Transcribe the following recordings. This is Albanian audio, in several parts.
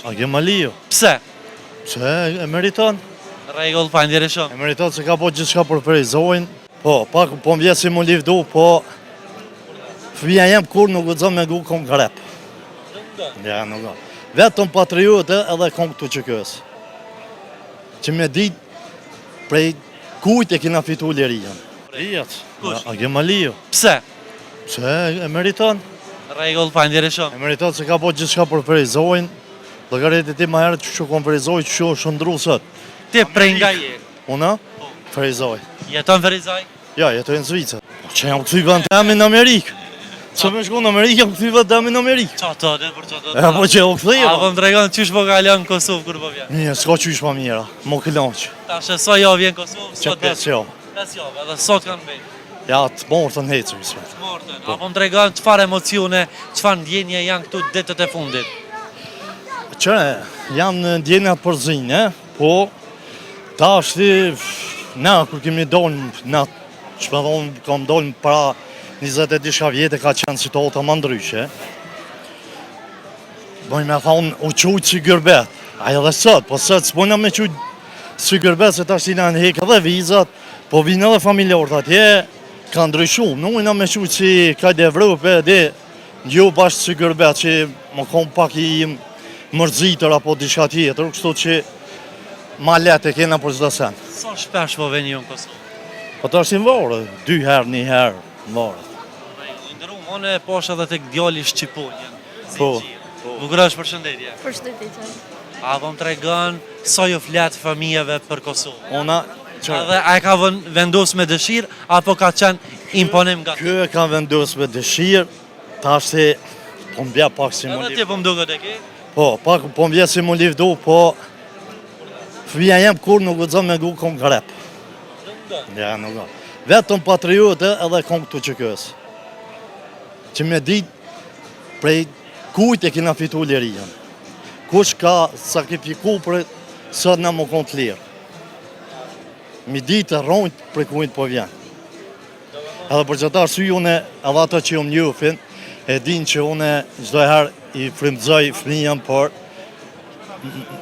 A Gemalio. Pse? Pse e meriton? Rregull, faleminderit shumë. E meriton se ka po gjithçka për Ferizojin. Po, pak po më vjen si më livdu, po fëmija jem kur nuk guxon me gu konkret. Ja, nuk do. Vetëm patriotë edhe kong të qëkës. Që me ditë prej kujt e kina fitu lirijën. Kush? A Gemalio. Pse? Pse e meriton? Rregull, faleminderit E shumë. meriton se ka po gjithçka për Ferizojin. Llogaritë ti më herët që kon Ferizoj që shndru sot. Ti prej nga je? Una? Ferizoj. Jeton Ferizaj? Ja, jetoj në Zvicër. Që jam këthy vend temi në Amerikë. Që me shku në Amerikë, jam këthy vend temi në Amerikë. Qa të dhe për qa të E po që u këthy, A po më tregon qysh po kalon në Kosovë kur po vjen? Një, s'ka qysh pa mira, mo këllonq. Tash e sa javë vjen në Kosovë, Që sot pes jo. 5 javë, edhe sot kanë bejt. Ja, të mortën hecër, sot. Morten, a po më tregon çfarë emocione, çfarë ndjenje janë këtu ditët e fundit? Qëre, jam në ndjenjat për zinje, po, ta është na, kur kemi dollë, na, që me thonë, kam dollë para 20 e dishka vjetë ka qenë situata më ndryshe. Bojnë me thonë, u qujtë si gërbet. Ajo dhe sot, po sot s'bojnë me qujtë si gërbet, se ta shtina në hekë dhe vizat, po vinë edhe familjarët atje, ka ndryshu. Nuk ujna me qujtë si kajtë Evropë, dhe gjo bashkë si gërbet, që më kom pak i mërzitër apo dishka tjetër, kështu që ma letë e kena për çdo sen. Sa shpesh po veni ju në Kosovë? Po të është në varë, 2 herë, 1 herë, në varë. Ndërum, one poshtë edhe tek djali Shqiponjen. Po. Bukurësh, përshëndetje. Përshëndetje. A po më tregon sa ju flet fëmijëve për Kosovë? Ona, Edhe a e ka vendos me dëshirë, apo ka qenë imponim nga kjo e ka vendos me dëshirë, ta është se po më bja pak si më Edhe ti livdu. po më duket e ke? Po, pak po më bja si më livdu, po fëmija jem kur nuk guxon me gu konkret. Ja, nuk do. Vetëm patriotë edhe kong të qëkës. Që me ditë prej kujt e kina fitu lirijën. Kush ka sakrifiku për sot në më konë të lirë. Mi ditë rronjt për kujt po vjen. Edhe për që ta arsye une, edhe ato që jom njofin, e din që une çdo herë i frymëzoj fëmijën për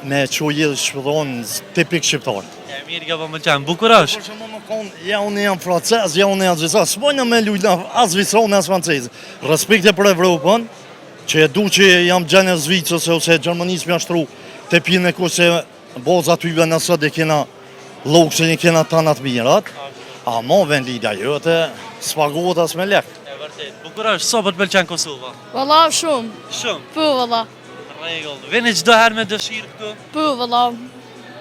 me që gjithë shpëdhonë tipik shqiptar. E mirë ka po më qenë, bukurësh. Por që më më konë, ja unë jam francez, ja unë jam zvicar, s'bojnë me lujtë as zvicronë as francezë. Respekte për Evropën, që e du që jam gjenë e Zvicrës ose Gjermanisë më ashtru të pjene ku se boza tyve nësët e kena lokësin e kena tanat mirat, a mo vend lidja jote, s'pagohet as me lek. E vërtet, bukurësh, sa po të pëlqen Kosova? Valla shumë. Shumë. Po valla. Rregull. Veni çdo herë me dëshirë këtu? Po valla.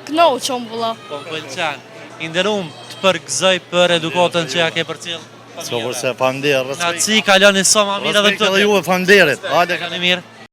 Knoqëm valla. Po më pëlqen. I nderuam të përgëzoj për edukatën që ja ke përcjell. S'ka përse, famder, Na respekt. ci kaloni sa më mirë edhe Respekt këtu. edhe juve, famderit. Hajde, Kaloni mirë.